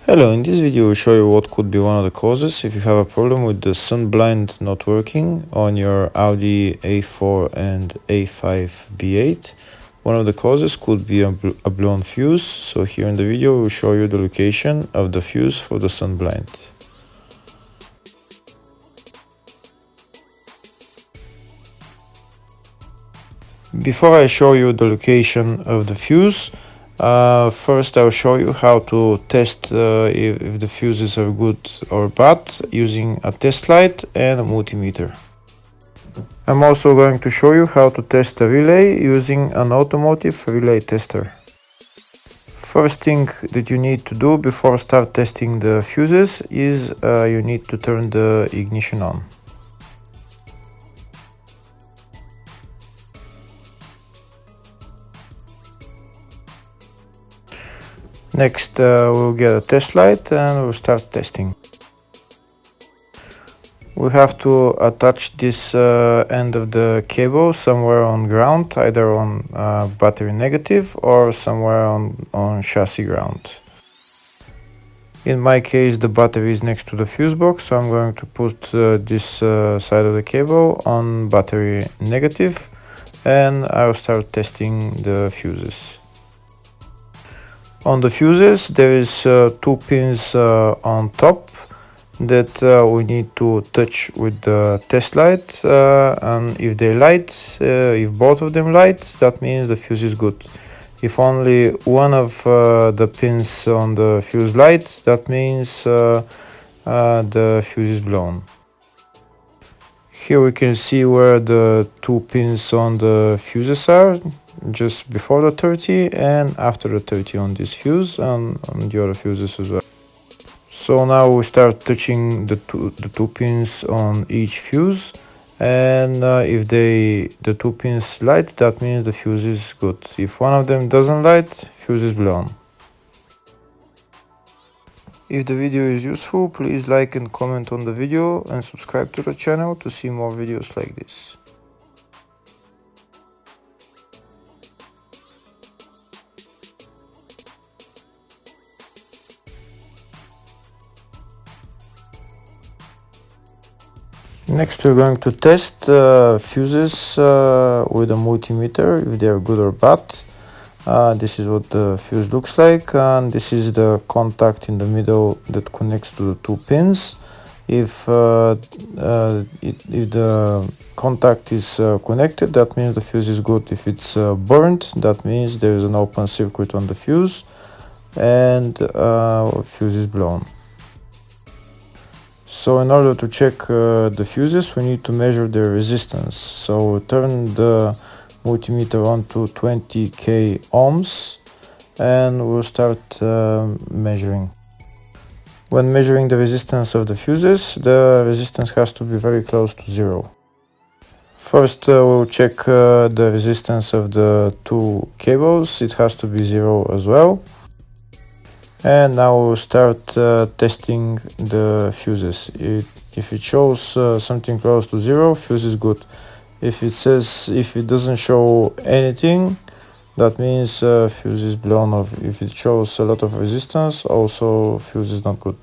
Hello, in this video we'll show you what could be one of the causes if you have a problem with the sun blind not working on your Audi A4 and A5 B8. One of the causes could be a blown fuse, so here in the video we'll show you the location of the fuse for the sun blind. Before I show you the location of the fuse, first I'll show you how to test if the fuses are good or bad using a test light and a multimeter. I'm also going to show you how to test a relay using an automotive relay tester. First thing that you need to do before start testing the fuses is you need to turn the ignition on. Next we'll get a test light and we'll start testing. We have to attach this end of the cable somewhere on ground, either on battery negative or somewhere on chassis ground. In my case the battery is next to the fuse box, so I'm going to put this side of the cable on battery negative and I'll start testing the fuses. On the fuses there is two pins on top that we need to touch with the test light, and if they light, if both of them light, that means the fuse is good. If only one of the pins on the fuse light, that means the fuse is blown. Here we can see where the two pins on the fuses are, just before the 30 and after the 30 on this fuse and on the other fuses as well. So now we start touching the two pins on each fuse, and if the two pins light, that means the fuse is good. If one of them doesn't light, fuse is blown. If the video is useful, please like and comment on the video and subscribe to the channel to see more videos like this. Next we're going to test fuses with a multimeter, if they are good or bad. This is what the fuse looks like, and this is the contact in the middle that connects to the two pins. If the contact is connected, that means the fuse is good. If it's burnt, that means there is an open circuit on the fuse and fuse is blown. So in order to check the fuses, we need to measure their resistance. So we turn the multimeter on to 20k ohms and we'll start measuring. When measuring the resistance of the fuses, the resistance has to be very close to zero. First we'll check the resistance of the two cables. It has to be zero as well. And now we'll start testing the fuses. If it shows something close to zero, fuse is good. If it doesn't show anything, that means fuse is blown off. If it shows a lot of resistance, also fuse is not good.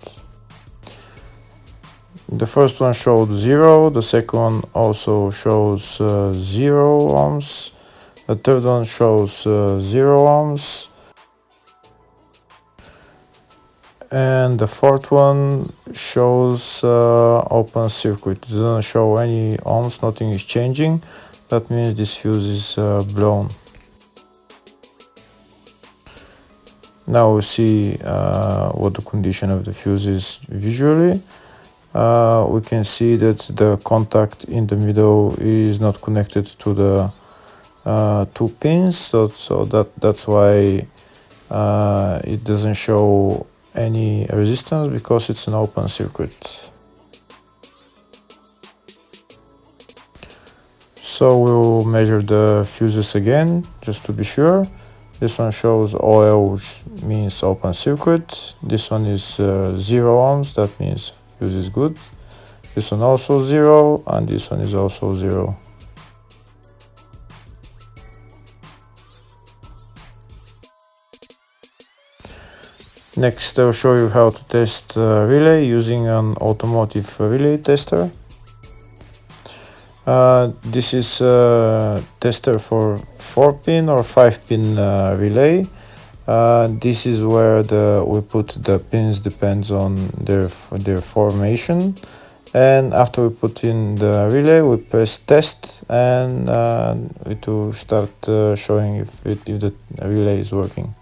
The first one showed 0, the second one also shows 0 ohms, the third one shows 0 ohms, and the fourth one shows open circuit. It doesn't show any ohms, nothing is changing. That means this fuse is blown. Now we see what the condition of the fuse is visually. We can see that the contact in the middle is not connected to the two pins, so that's why it doesn't show any resistance, because it's an open circuit. So we'll measure the fuses again just to be sure. This one shows OL, which means open circuit. This one is 0 ohms, that means fuse is good. This one also 0, and this one is also 0. Next, I'll show you how to test relay using an automotive relay tester. This is a tester for 4-pin or 5-pin relay. This is where we put the pins, depends on their formation. And after we put in the relay, we press test, and it will start showing if the relay is working.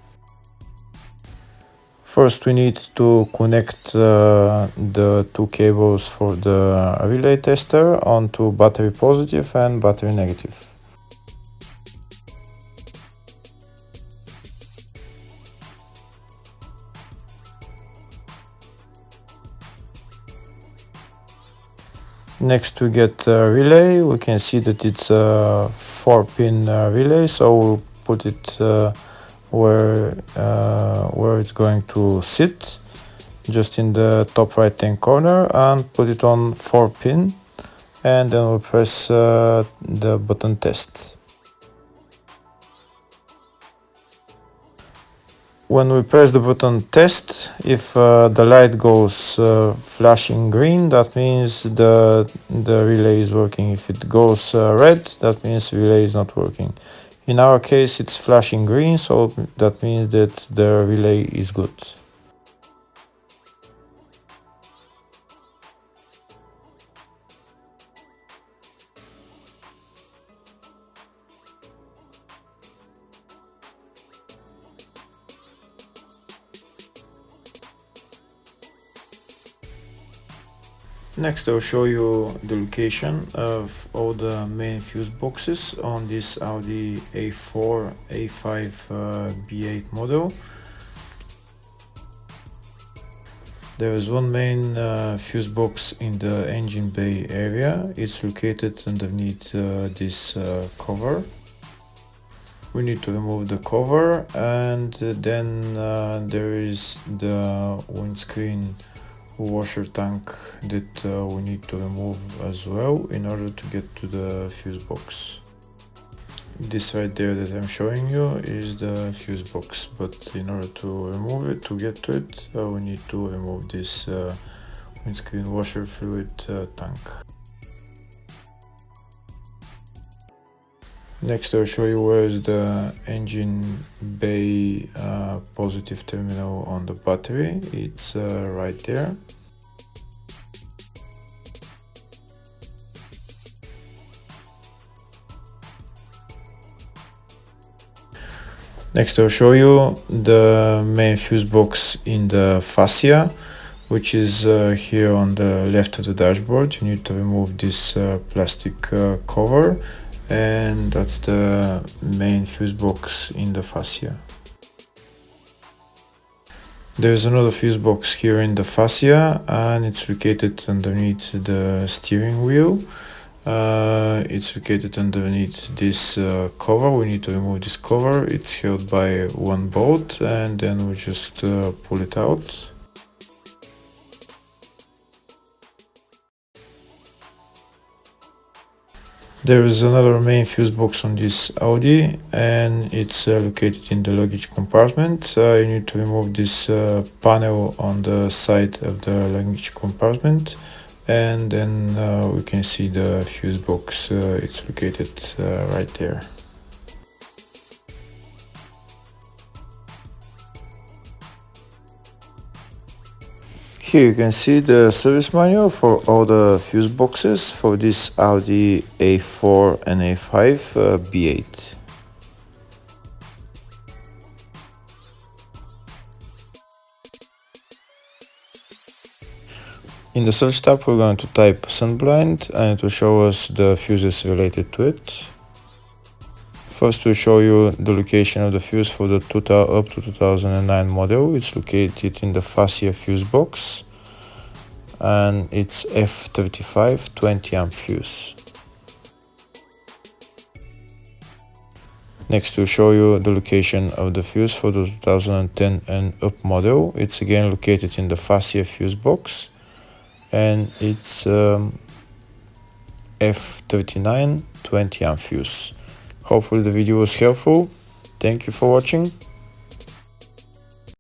First, we need to connect the two cables for the relay tester onto battery positive and battery negative. Next, we get a relay. We can see that it's a 4-pin relay, so we'll put it where it's going to sit, just in the top right hand corner, and put it on 4-pin, and then we'll press the button test. When we press the button test, if the light goes flashing green, that means the relay is working. If it goes red, that means the relay is not working. In our case, it's flashing green, so that means that the relay is good. Next, I'll show you the location of all the main fuse boxes on this Audi A4 A5 B8 model. There is one main fuse box in the engine bay area. It's located underneath this cover. We need to remove the cover, and then there is the windscreen washer tank that we need to remove as well in order to get to the fuse box. This right there that I'm showing you is the fuse box, but in order to remove it, to get to it, we need to remove this windscreen washer fluid tank. Next, I'll show you where is the engine bay positive terminal on the battery. It's right there. Next, I'll show you the main fuse box in the fascia, which is here on the left of the dashboard. You need to remove this plastic cover, and that's the main fuse box in the fascia. There's another fuse box here in the fascia, and it's located underneath the steering wheel. It's located underneath this cover. We need to remove this cover. It's held by one bolt, and then we just pull it out. There is another main fuse box on this Audi, and it's located in the luggage compartment. You need to remove this panel on the side of the luggage compartment, and then we can see the fuse box. It's located right there. Here you can see the service manual for all the fuse boxes for this Audi A4 and A5 B8. In the search tab, we're going to type sunblind, and it will show us the fuses related to it. First, we'll show you the location of the fuse for the up to 2009 model. It's located in the fascia fuse box, and it's F35 20 amp fuse. Next, we'll show you the location of the fuse for the 2010 and up model. It's again located in the fascia fuse box, and it's F39 20 amp fuse. Hopefully the video was helpful. Thank you for watching.